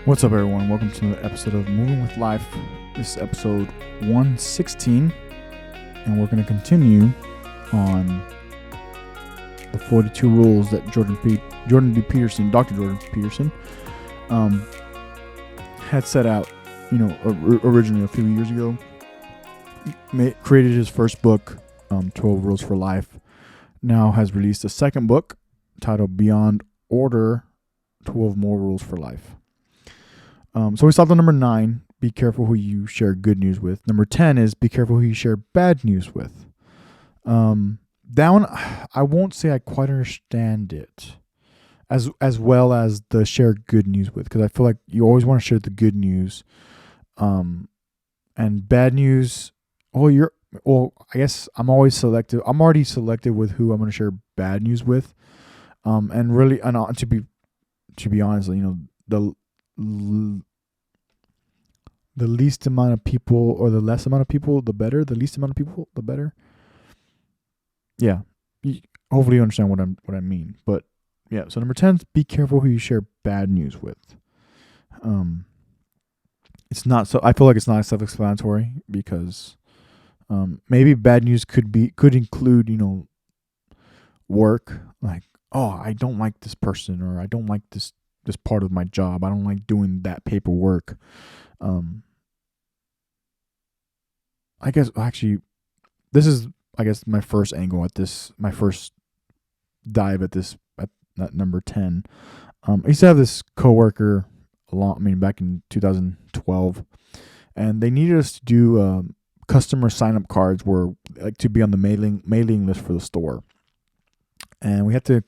What's up, everyone? Welcome to another episode of Moving with Life. This is episode 116, and we're going to continue on the 42 rules that Dr. Jordan Peterson, had set out, originally a few years ago. Created his first book, 12 Rules for Life. Now has released a second book titled Beyond Order, 12 More Rules for Life. So we stopped on number 9, be careful who you share good news with. Number 10 is be careful who you share bad news with. That one, I won't say I quite understand it as well as the share good news with, because I feel like you always want to share the good news. And bad news, I guess I'm always selective. I'm already selective with who I'm going to share bad news with. And really, to be honest, the least amount of people, or the less amount of people, the better. The least amount of people, the better. Yeah. Hopefully you understand what I mean. But yeah, so number 10 is be careful who you share bad news with. It's not so, I feel like it's not self-explanatory, because maybe bad news could include, work, like, oh, I don't like this person, or I don't like this part of my job. I don't like doing that paperwork. I guess actually, this is my first angle at this. My first dive at this at number 10. I used to have this coworker back in 2012, and they needed us to do customer sign up cards, to be on the mailing list for the store, and we had to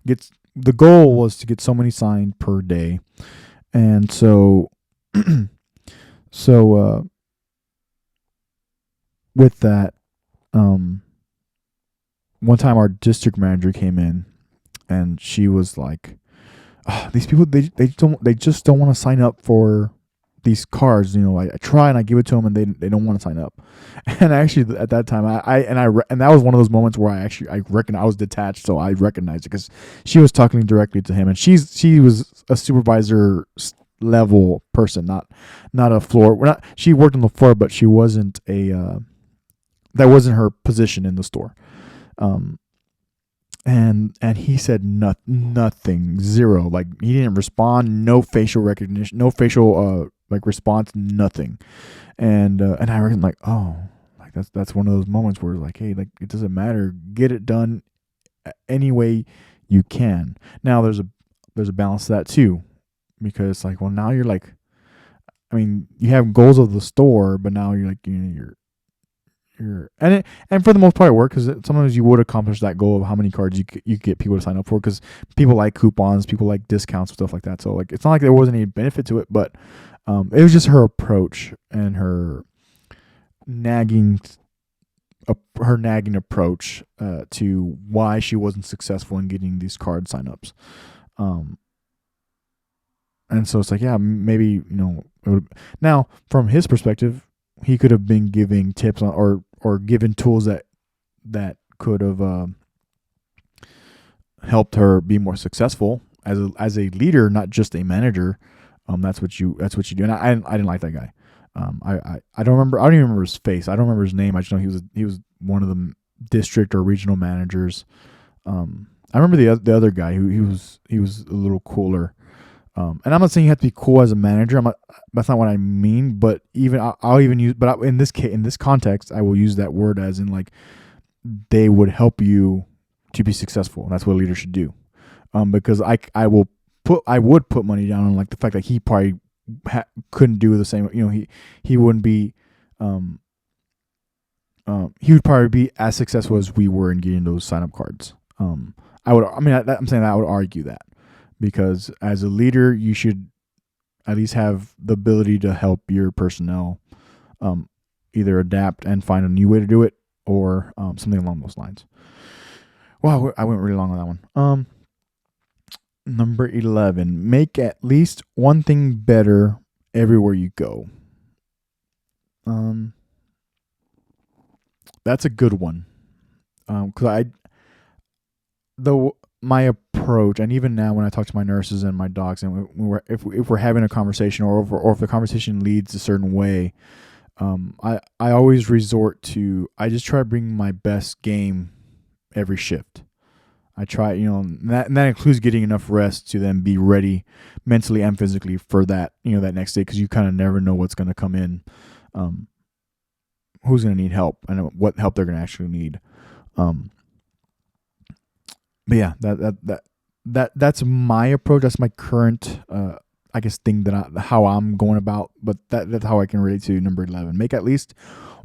get. The goal was to get so many signed per day. And so, with that, one time our district manager came in, and she was like, these people, they just don't want to sign up for these cards. I try and I give it to them, and they don't want to sign up. And actually, at that time, and that was one of those moments where I reckon I was detached, so I recognized it, because she was talking directly to him, and she was a supervisor level person, not a floor. She worked on the floor, but she wasn't that wasn't her position in the store. And he said nothing, zero. Like, he didn't respond, no facial recognition, no facial response, nothing. And I reckon, like, oh, like that's one of those moments where it's like, hey, like, it doesn't matter, get it done any way you can. Now there's a balance to that too, because, like, well, now you're like, you have goals of the store, but now you're like, you're and for the most part it worked, because sometimes you would accomplish that goal of how many cards you could get people to sign up for, because people like coupons, people like discounts, stuff like that. So, like, it's not like there wasn't any benefit to it, but it was just her approach and her nagging approach to why she wasn't successful in getting these card signups. And so it's like, yeah, maybe, now from his perspective, he could have been giving tips on, or given tools that could have helped her be more successful as a leader, not just a manager. That's what you do. And I didn't like that guy. I don't remember. I don't even remember his face. I don't remember his name. I just know he was one of the district or regional managers. I remember the other guy who he was a little cooler. And I'm not saying you have to be cool as a manager. That's not what I mean. But I'll even use. But in this context, I will use that word as in, like, they would help you to be successful. And that's what a leader should do. Because I would put money down on, like, the fact that he probably couldn't do the same. He wouldn't be. He would probably be as successful as we were in getting those sign up cards. I'm saying that I would argue that. Because as a leader, you should at least have the ability to help your personnel either adapt and find a new way to do it, or something along those lines. Wow, I went really long on that one. Number 11, make at least one thing better everywhere you go. That's a good one. Because my approach approach, and even now when I talk to my nurses and my docs, and if we're having a conversation, or if the conversation leads a certain way, I always resort to, I just try to bring my best game every shift. I try, and that includes getting enough rest to then be ready mentally and physically for that, that next day, because you kind of never know what's going to come in, who's going to need help, and what help they're going to actually need. But yeah, that's my approach. That's my current, I guess, thing how I'm going about. But that's how I can relate to number 11. Make at least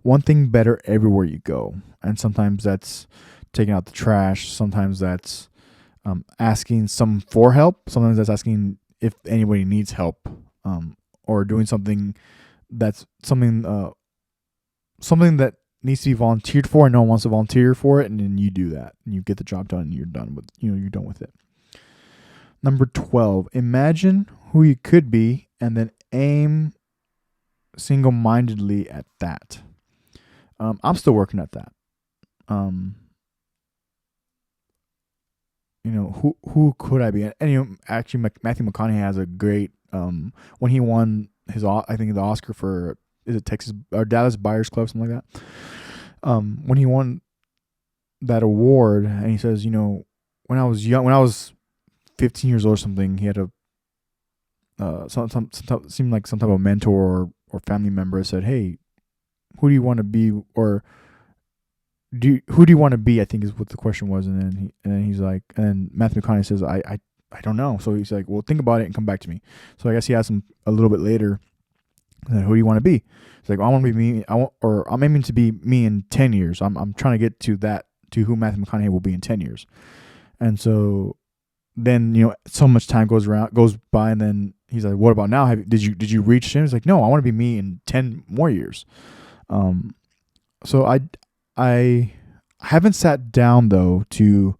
one thing better everywhere you go, and sometimes that's taking out the trash. Sometimes that's asking some for help. Sometimes that's asking if anybody needs help, or doing something that's something that needs to be volunteered for, and no one wants to volunteer for it, and then you do that, and you get the job done, and you're done with it. Number 12, imagine who you could be, and then aim single-mindedly at that. I'm still working at that. Who could I be? And actually, Matthew McConaughey has a great when he won I think the Oscar for, is it Texas or Dallas Buyers Club, something like that. When he won that award, and he says, when I was 15 years old or something, he had seemed like some type of mentor or family member said, "Hey, who do you want to be?" Or who do you want to be? I think is what the question was, and then he's like, and then Matthew McConaughey says, I don't know. So he's like, well, think about it and come back to me. So I guess he asked him a little bit later, who do you want to be? He's like, well, I want to be me. I'm aiming to be me in 10 years. I'm trying to get to who Matthew McConaughey will be in 10 years. And so then, so much time goes by, and then he's like, what about now? Did you reach him? He's like, no, I want to be me in 10 more years. So I haven't sat down though to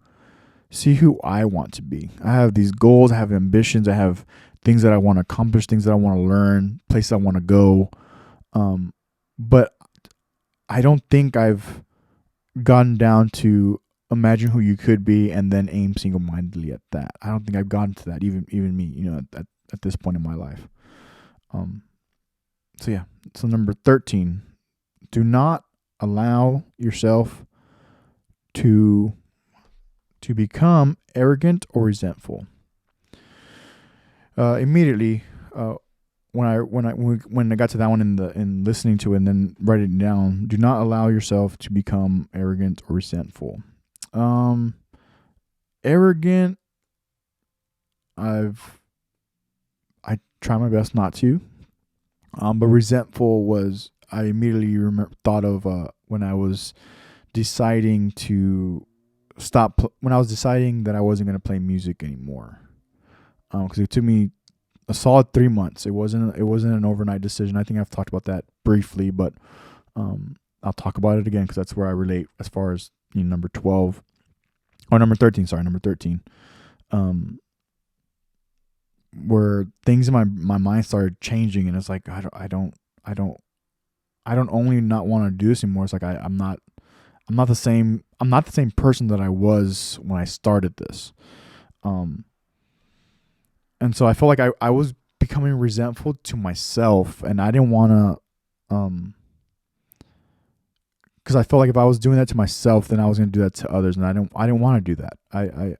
see who I want to be. I have these goals, I have ambitions, I have things that I want to accomplish, things that I want to learn, places I want to go. But I don't think I've gotten down to imagine who you could be and then aim single-mindedly at that. I don't think I've gotten to that, even me, at this point in my life. So number 13, do not allow yourself to become arrogant or resentful. Immediately, when I got to that one in listening to it and then writing it down, do not allow yourself to become arrogant or resentful. Arrogant, I try my best not to. But resentful was, I immediately thought of when I was deciding to when I was deciding that I wasn't going to play music anymore. Because it took me a solid 3 months. It wasn't an overnight decision. I think I've talked about that briefly, but I'll talk about it again because that's where I relate as far as number 12 or number 13. Sorry, number 13. Where things in my mind started changing, and it's like I don't only not want to do this anymore. It's like I'm not the same person that I was when I started this. And so I felt like I was becoming resentful to myself, and I didn't want to, because I felt like if I was doing that to myself, then I was going to do that to others, and I didn't want to do that. I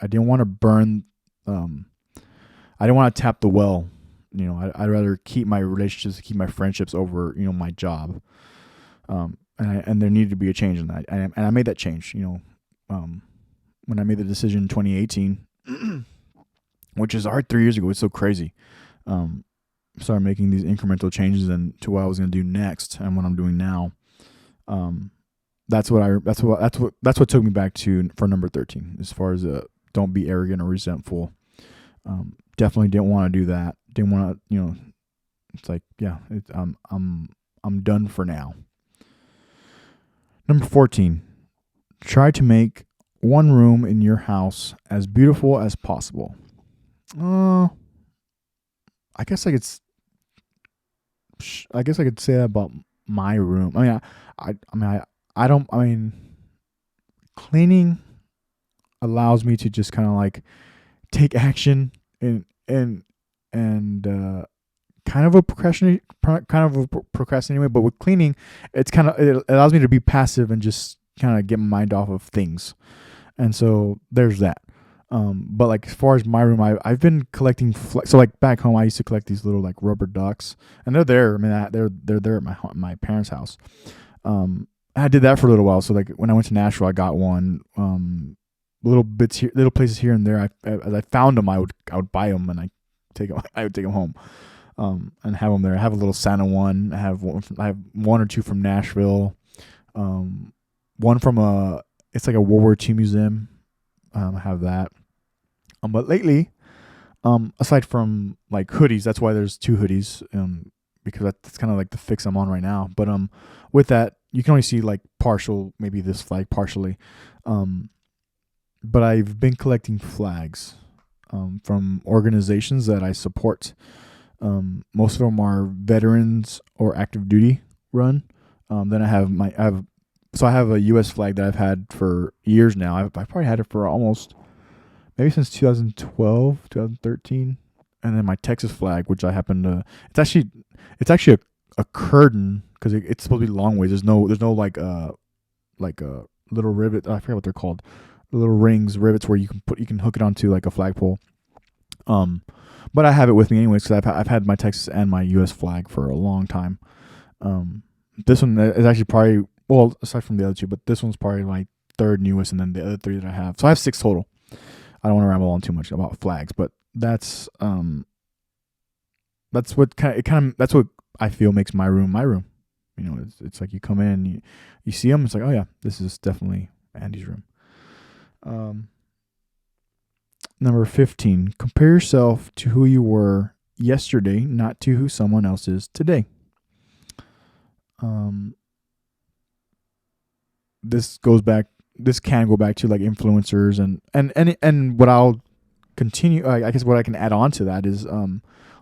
didn't want to burn, I didn't want to tap the well. I'd rather keep my relationships, keep my friendships over, my job. And there needed to be a change in that. And I made that change, when I made the decision in 2018, which is already 3 years ago. It's so crazy. Started making these incremental changes to what I was going to do next and what I'm doing now. That's what took me back to for number 13, as far as don't be arrogant or resentful. Definitely didn't want to do that. Didn't want to, it's like, yeah, I'm done for now. Number 14, try to make one room in your house as beautiful as possible. I guess I could say that about my room. I mean, cleaning, allows me to just kind of like take action and kind of a procrastinate anyway. But with cleaning, it allows me to be passive and just kind of get my mind off of things. And so there's that. But like as far as my room, I've been collecting. So like back home, I used to collect these little like rubber ducks, and they're there. I mean, they're there at my parents' house. I did that for a little while. So like when I went to Nashville, I got one. Little bits here, little places here and there. As I found them, I would buy them and I would take them home, and have them there. I have a little Santa one. I have one or two from Nashville. One from it's like a World War II museum. I have that. But lately, aside from like hoodies, that's why there's 2 hoodies. Because that's kind of like the fix I'm on right now. But with that, you can only see like partial, maybe this flag partially. But I've been collecting flags from organizations that I support. Most of them are veterans or active duty run. Then I have a U.S. flag that I've had for years now. I've probably had it for almost maybe since 2012, 2013, and then my Texas flag, which I happen to. It's actually a curtain because it's supposed to be long ways. There's no like a little rivet. I forget what they're called. The little rivets where you can hook it onto like a flagpole. But I have it with me anyways because I've had my Texas and my U.S. flag for a long time. This one is actually probably, well, aside from the other 2, but this one's probably my 3rd newest, and then the other 3 that I have. So I have 6 total. I don't want to ramble on too much about flags, but that's what that's what I feel makes my room my room. You know, it's like you come in and you see them. It's like, oh yeah, this is definitely Andy's room. Number 15, compare yourself to who you were yesterday, not to who someone else is today. This can go back to like influencers and what I'll continue. I guess what I can add on to that is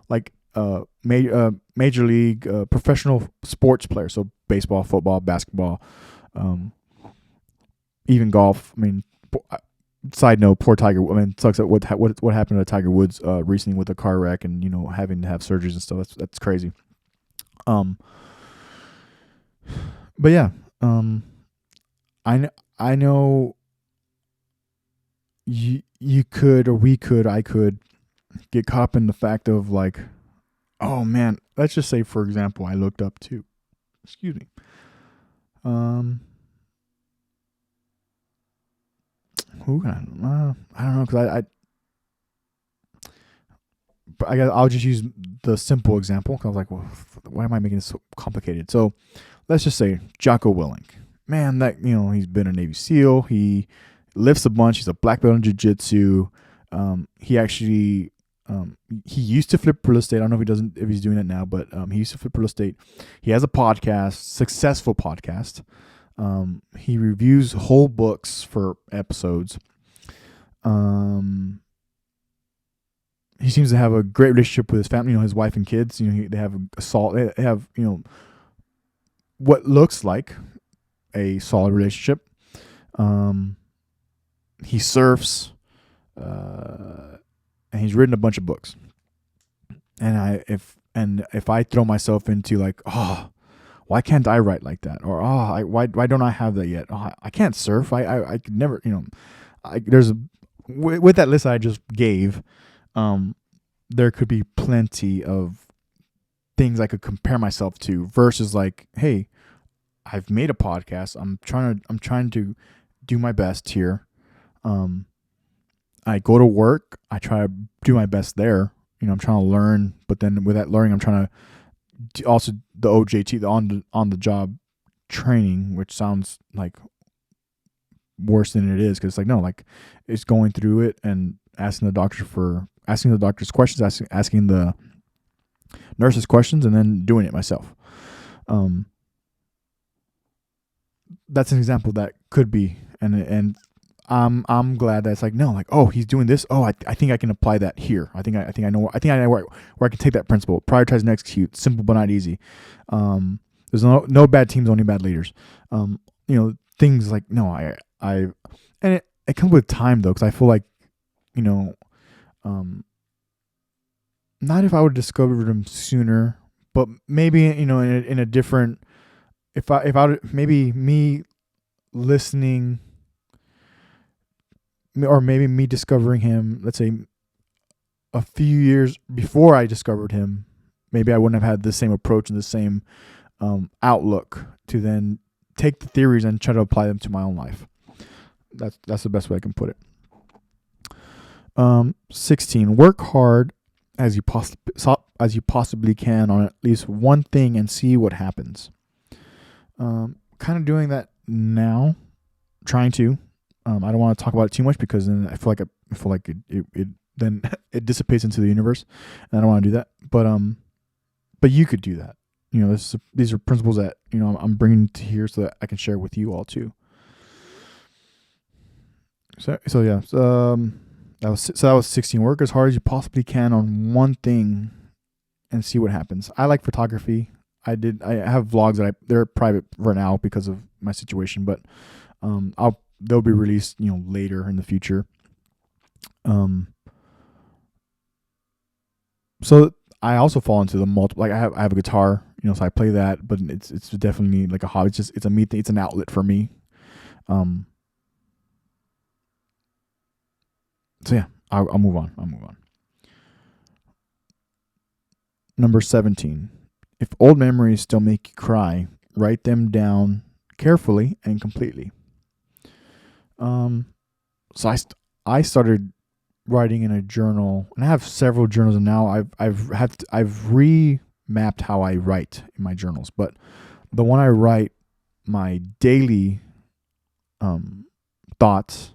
like major league professional sports players, so baseball, football, basketball, even golf. I mean, side note, poor Tiger. I mean, it sucks at what happened to Tiger Woods recently with a car wreck and having to have surgeries and stuff. That's crazy. But yeah, I know you could, or I could get caught up in the fact of like, oh man, let's just say for example, I looked up to, excuse me, who can I don't know, because I guess I'll just use the simple example because I was like, well, why am I making this so complicated? So let's just say Jocko Willink. Man, that he's been a Navy SEAL. He lifts a bunch. He's a black belt in jiu-jitsu. He actually he used to flip real estate. I don't know if he's doing it now, but he used to flip real estate. He has a podcast, successful podcast. He reviews whole books for episodes. He seems to have a great relationship with his family, his wife and kids. They have they have what looks like a solid relationship. He surfs, and he's written a bunch of books. And if I throw myself into like, oh, why can't I write like that? Or why don't I have that yet? Oh, I can't surf. I could never. With that list I just gave, there could be plenty of things I could compare myself to versus like, hey, I've made a podcast. I'm trying to do my best here. I go to work. I try to do my best there. I'm trying to learn, but then with that learning, I'm trying to also the OJT, the on the job training, which sounds like worse than it is, because it's like, no, like it's going through it and asking the doctor's questions, asking the nurses questions, and then doing it myself. That's an example that could be, and I'm glad that it's like, no, like, oh, he's doing this. Oh, I think I can apply that here. I think I know where I can take that principle. Prioritize and execute. Simple but not easy. There's no bad teams, only bad leaders. Things like, no, and it comes with time though, because I feel like, you know, um, not if I would have discovered him sooner, but maybe, in a different, maybe me listening, or maybe me discovering him, let's say a few years before I discovered him, maybe I wouldn't have had the same approach and the same outlook to then take the theories and try to apply them to my own life. That's the best way I can put it. 16. Work hard as you possibly can on at least one thing and see what happens. Kind of doing that now, trying to. I don't want to talk about it too much because then I feel like it then it dissipates into the universe, and I don't want to do that. But you could do that. These are principles that I'm bringing to here so that I can share with you all too. So yeah. That was 16. Work as hard as you possibly can on one thing and see what happens. I like photography. I have vlogs that they're private for now because of my situation, but they'll be released later in the future. So I also fall into the multiple. Like I have a guitar, so I play that, but it's definitely like a hobby. It's a me thing. It's an outlet for me. So yeah, I'll move on. Number 17. If old memories still make you cry, write them down carefully and completely. So I started writing in a journal, and I have several journals, and now I've remapped how I write in my journals. But the one I write my daily thoughts.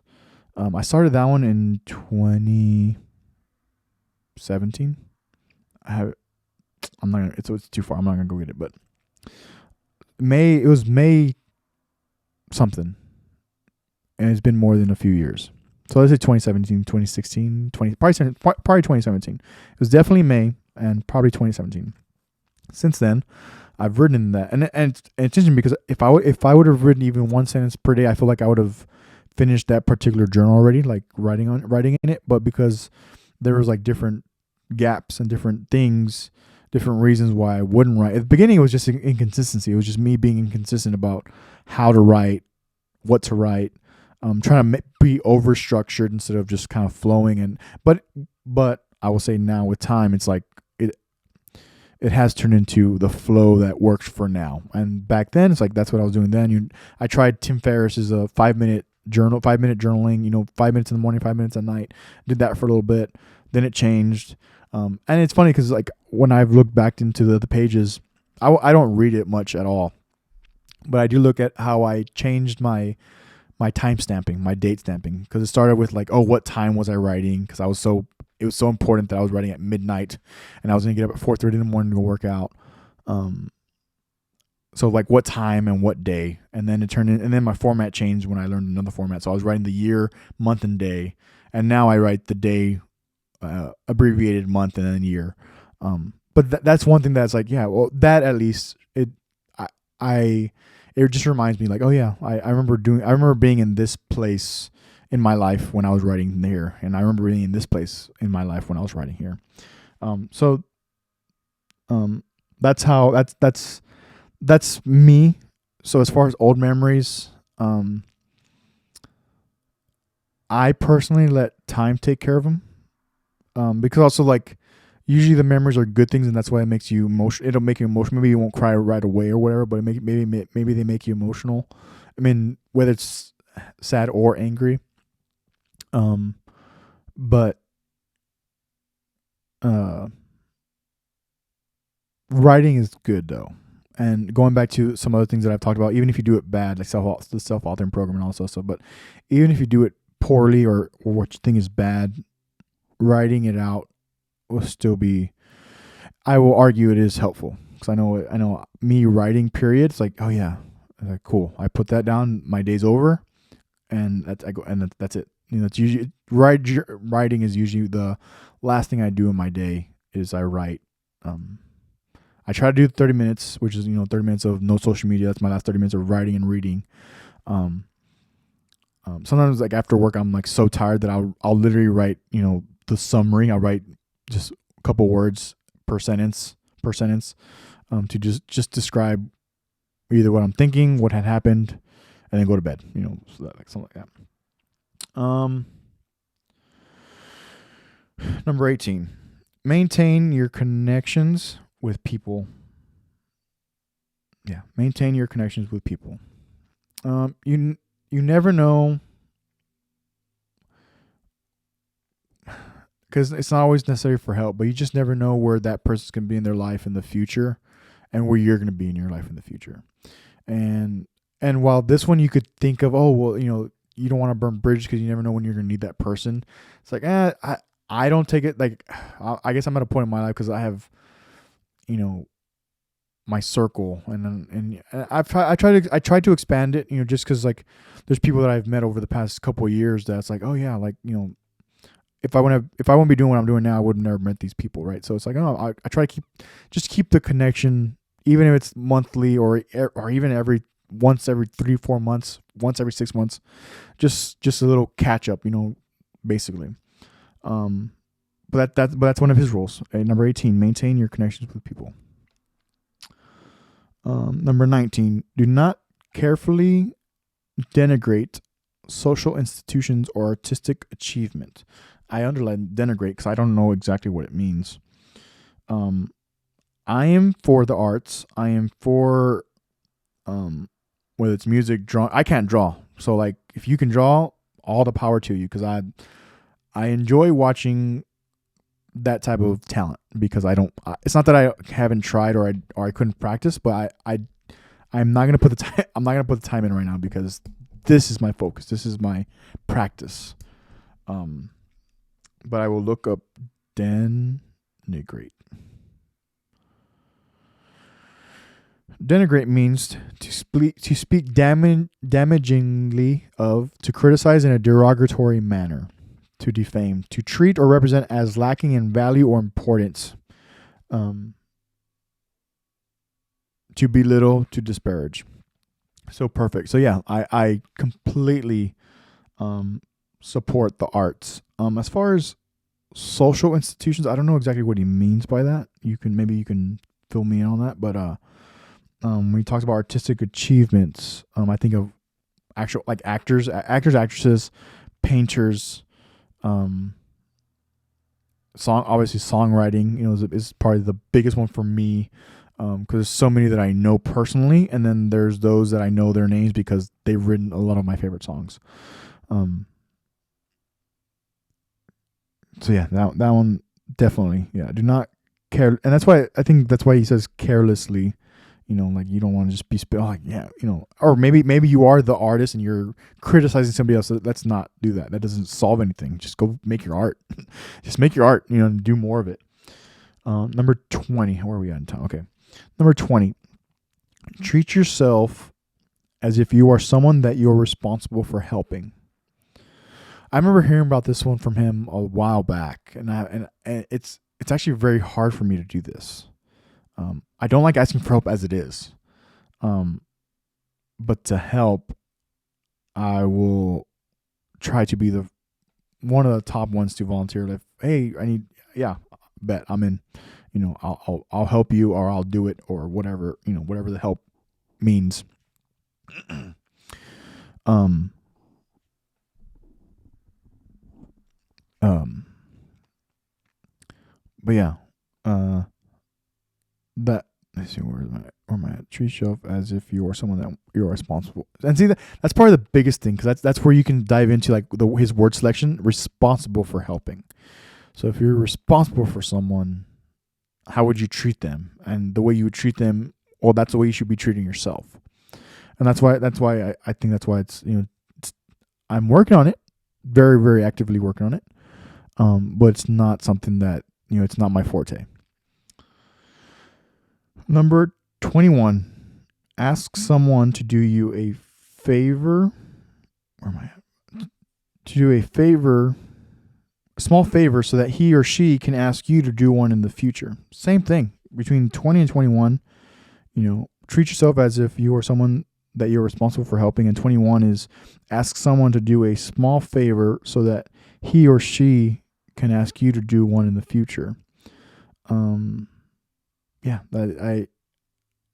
I started that one in 2017. It's too far. I'm not gonna go get it, but it was May something, and it's been more than a few years. So let's say 2017, 2016, probably 2017. It was definitely May and probably 2017. Since then, I've written that, and it's interesting because if I would have written even one sentence per day, I feel like I would have finished that particular journal already, like writing in it. But because there was like different gaps and different things, different reasons why I wouldn't write. At the beginning, it was just inconsistency. It was just me being inconsistent about how to write, what to write. Trying to be over structured instead of just kind of flowing. But I will say now with time, it's like it has turned into the flow that works for now. And back then, it's like that's what I was doing then. I tried Tim Ferriss's 5-minute journal, 5-minute journaling. 5 minutes in the morning, 5 minutes at night. Did that for a little bit. Then it changed. And it's funny because like when I've looked back into the pages, I don't read it much at all, but I do look at how I changed my time stamping, my date stamping, because it started with like, oh, what time was I writing? Because it was so important that I was writing at midnight, and I was gonna get up at 4:30 in the morning to go work out. So like what time and what day, and then and then my format changed when I learned another format. So I was writing the year, month, and day, and now I write the day, abbreviated month, and then year. But that's one thing that's like, yeah, well, that at least it just reminds me like, oh yeah, I remember being in this place in my life when I was writing here, and I remember being in this place in my life when I was writing here. That's me. So as far as old memories, I personally let time take care of them. Because also like usually the memories are good things, and that's why it makes you emotional. It'll make you emotional. Maybe you won't cry right away or whatever, but maybe they make you emotional. I mean, whether it's sad or angry. But writing is good though. And going back to some other things that I've talked about, even if you do it bad, like the self-authoring program and all this stuff, but even if you do it poorly or what you think is bad, writing it out will still be, I will argue it is helpful, because I know me writing period, it's like, oh yeah, like, cool, I put that down, my day's over, and that's it. It's usually writing is usually the last thing I do in my day is I write. I try to do 30 minutes, which is 30 minutes of no social media. That's my last 30 minutes of writing and reading. Sometimes like after work, I'm like so tired that I'll literally write, the summary. I'll write just a couple words per sentence, to just describe either what I'm thinking, what had happened, and then go to bed. So that, like something like that. Number 18, maintain your connections with people. Yeah, maintain your connections with people. You never know, because it's not always necessary for help, but you just never know where that person's going to be in their life in the future, and where you're going to be in your life in the future. And while this one you could think of, oh well, you don't want to burn bridges because you never know when you're going to need that person. It's like, I don't take it like, I guess I'm at a point in my life because I have, my circle, and I tried to expand it, just because like there's people that I've met over the past couple of years that's like, oh yeah, like if I wouldn't be doing what I'm doing now, I would have never met these people, right? So it's like, oh, I try to keep the connection, even if it's monthly or even once every 3-4 months, once every 6 months, just a little catch up, basically. But that's one of his rules. Number 18, maintain your connections with people. Number 19, do not carefully denigrate social institutions or artistic achievement. I underline denigrate because I don't know exactly what it means. I am for the arts. I am for whether it's music, draw. I can't draw, so like if you can draw, all the power to you, because I enjoy watching that type of talent, because it's not that I haven't tried or I couldn't practice, but I'm not gonna put the time. I'm not gonna put the time in right now because this is my focus. This is my practice. But I will look up denigrate. Denigrate means to speak damagingly of, to criticize in a derogatory manner, to defame, to treat or represent as lacking in value or importance, to belittle, to disparage. So perfect. So yeah, I completely support the arts. As far as social institutions, I don't know exactly what he means by that. Maybe you can fill me in on that, but when he talks about artistic achievements, I think of actual like actors, actresses, painters, obviously songwriting, is probably the biggest one for me, because there's so many that I know personally, and then there's those that I know their names because they've written a lot of my favorite songs. So yeah, that one definitely, yeah. Do not care, and that's why he says carelessly. Like you don't want to just be like, yeah, or maybe you are the artist and you're criticizing somebody else. So let's not do that. That doesn't solve anything. Just go make your art. Just make your art, and do more of it. Number 20. Where are we at in time? Okay. Number 20. Treat yourself as if you are someone that you're responsible for helping. I remember hearing about this one from him a while back, and it's actually very hard for me to do this. I don't like asking for help as it is. But to help, I will try to be one of the top ones to volunteer. Like, hey, bet I'm in. I'll help you, or I'll do it, or whatever. Whatever the help means. But yeah. Let's see, where am I at? Treat yourself as if you are someone that you're responsible. And see, that's probably the biggest thing, because that's where you can dive into like his word selection, responsible for helping. So if you're responsible for someone, how would you treat them? And the way you would treat them, well, that's the way you should be treating yourself. And that's why I think that's why it's, I'm working on it, very, very actively working on it. But it's not something that, it's not my forte. Number 21, ask someone to do you a favor. Where am I at? To do a small favor, so that he or she can ask you to do one in the future. Same thing between 20 and 21. Treat yourself as if you are someone that you're responsible for helping. And 21 is ask someone to do a small favor so that he or she can ask you to do one in the future.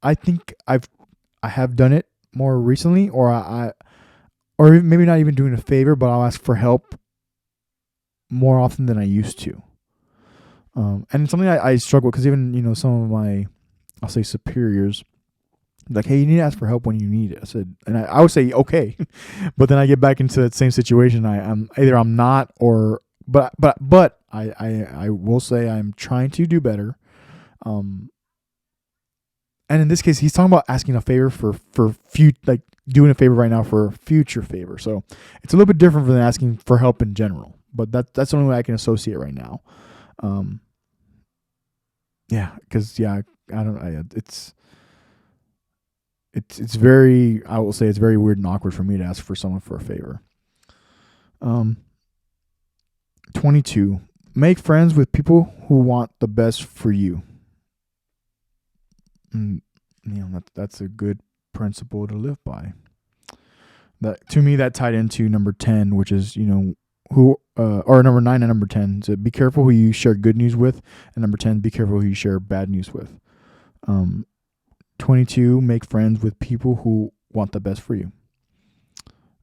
I think I have done it more recently, or maybe not even doing a favor, but I'll ask for help more often than I used to. And it's something I struggle with, because even, some of my, I'll say, superiors, like, hey, you need to ask for help when you need it. I said, and I would say, okay, but then I get back into that same situation. I'm not, but I will say I'm trying to do better. And in this case, he's talking about asking a favor for like doing a favor right now for a future favor. So it's a little bit different than asking for help in general, but that's the only way I can associate right now. It's very, I will say, it's very weird and awkward for me to ask for someone for a favor. 22, make friends with people who want the best for you. That's a good principle to live by. That, to me, that tied into number 10, which is, or number 9 and number 10. So be careful who you share good news with, and number 10, be careful who you share bad news with. 22, make friends with people who want the best for you.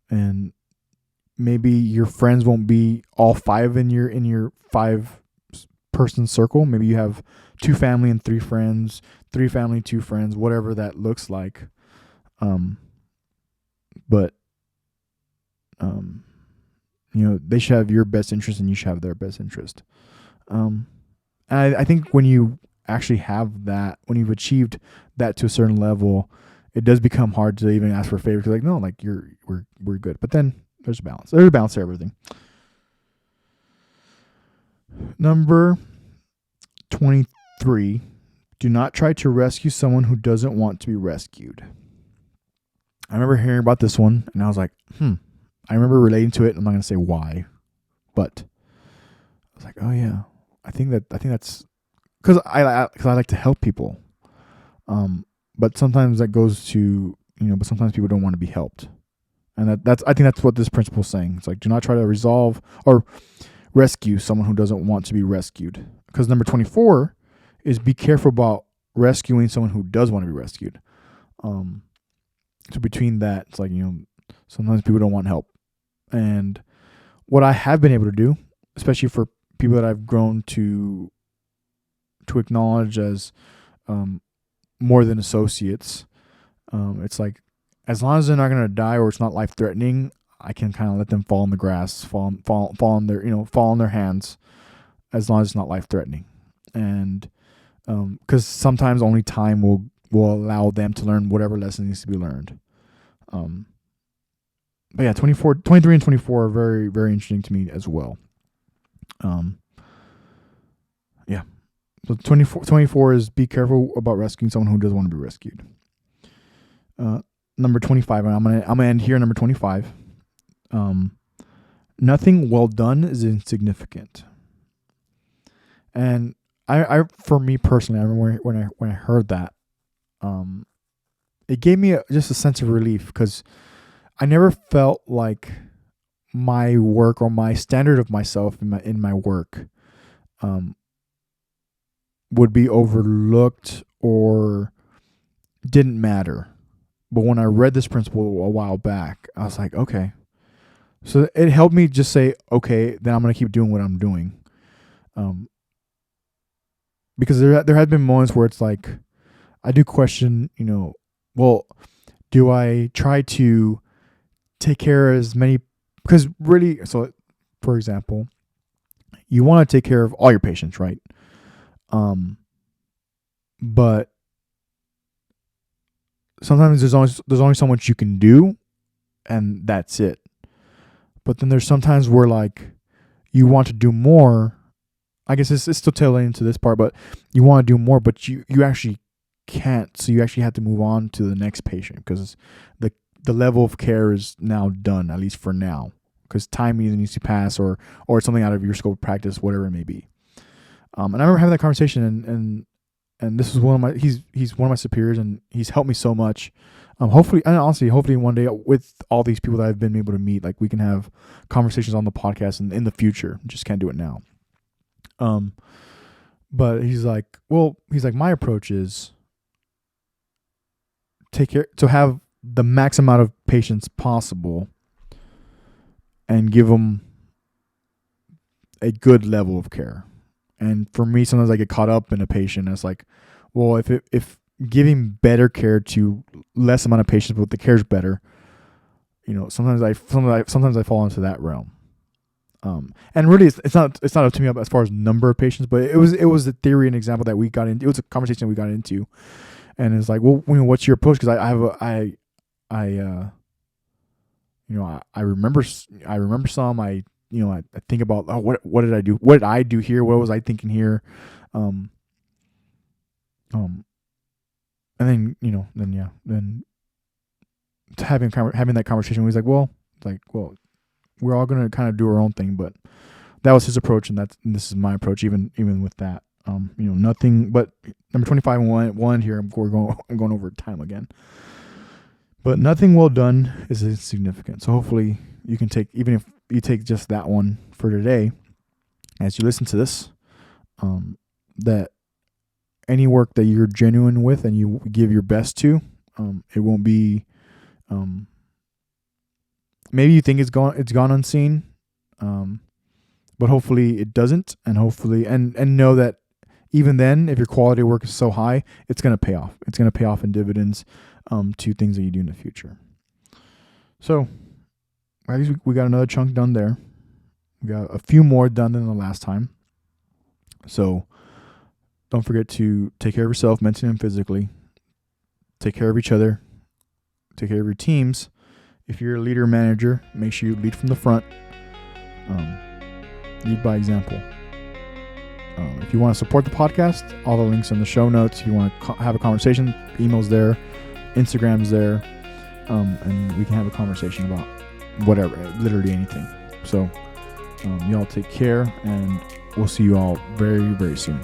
And maybe your friends won't be all 5 in your 5-person circle. Maybe you have 2 family and 3 friends, 3 family, 2 friends, whatever that looks like. But they should have your best interest, and you should have their best interest. And I think when you actually have that, when you've achieved that to a certain level, it does become hard to even ask for a favor, because like, no, like we're good. But then there's a balance. There's a balance to everything. Number 23, do not try to rescue someone who doesn't want to be rescued. I remember hearing about this one, and I was like, I remember relating to it. I'm not going to say why, but I was like, oh yeah, I think that's because I like to help people. But sometimes that goes to, but sometimes people don't want to be helped. And I think that's what this principle is saying. It's like, do not try to resolve or rescue someone who doesn't want to be rescued. Because number 24 is be careful about rescuing someone who does want to be rescued. So between that, it's like, sometimes people don't want help. And what I have been able to do, especially for people that I've grown to acknowledge as more than associates, it's like, as long as they're not going to die or it's not life threatening, I can kind of let them fall in the grass, fall on their hands, as long as it's not life threatening. And because sometimes only time will allow them to learn whatever lesson needs to be learned. But yeah, 23 and 24 are very, very interesting to me as well. Yeah. So 24 is be careful about rescuing someone who doesn't want to be rescued. Number 25, and I'm gonna end here. Number 25. Nothing well done is insignificant. And I for me personally, I remember when I heard that, it gave me just a sense of relief, because I never felt like my work or my standard of myself in my work would be overlooked or didn't matter. But when I read this principle a while back, I was like, okay. So it helped me just say, okay, then I'm going to keep doing what I'm doing. Because there had been moments where it's like, I do question, well, do I try to take care of as many, because really, so for example, you want to take care of all your patients, right? But sometimes there's only so much you can do, and that's it. But then there's sometimes where like you want to do more. I guess it's still tailoring into this part, but you want to do more, but you actually can't. So you actually have to move on to the next patient, because the level of care is now done, at least for now, because time either needs to pass or it's something out of your scope of practice, whatever it may be. And I remember having that conversation, and this is he's one of my superiors, and he's helped me so much. Hopefully, and honestly, hopefully one day with all these people that I've been able to meet, like we can have conversations on the podcast in the future. Just can't do it now. But he's like, my approach is to have the max amount of patients possible and give them a good level of care. And for me, sometimes I get caught up in a patient. And it's like, well, if giving better care to less amount of patients, but the care's better, sometimes I fall into that realm. And really, it's not up to me as far as number of patients, but it was a theory and example that we got into. It was a conversation we got into, and it's like, well, what's your approach? Because I remember some. I think about, what did I do? What did I do here? What was I thinking here? And then having that conversation, he's like, well, we're all gonna kind of do our own thing, but that was his approach, and this is my approach, even with that. Nothing but number 25 and one here. I'm going over time again, but nothing well done is insignificant. So hopefully you can even if you take just that one for today, as you listen to this, that any work that you're genuine with and you give your best to, it won't be, maybe you think it's gone unseen, but hopefully it doesn't, and hopefully, and know that even then, if your quality of work is so high, it's going to pay off. It's going to pay off in dividends, to things that you do in the future. So at least we got another chunk done there. We got a few more done than the last time. So don't forget to take care of yourself mentally and physically. Take care of each other. Take care of your teams. If you're a leader or manager, make sure you lead from the front. Lead by example. If you want to support the podcast, all the links in the show notes. If you want to have a conversation, email's there, Instagram's there, and we can have a conversation about whatever, literally anything. So y'all take care, and we'll see you all very, very soon.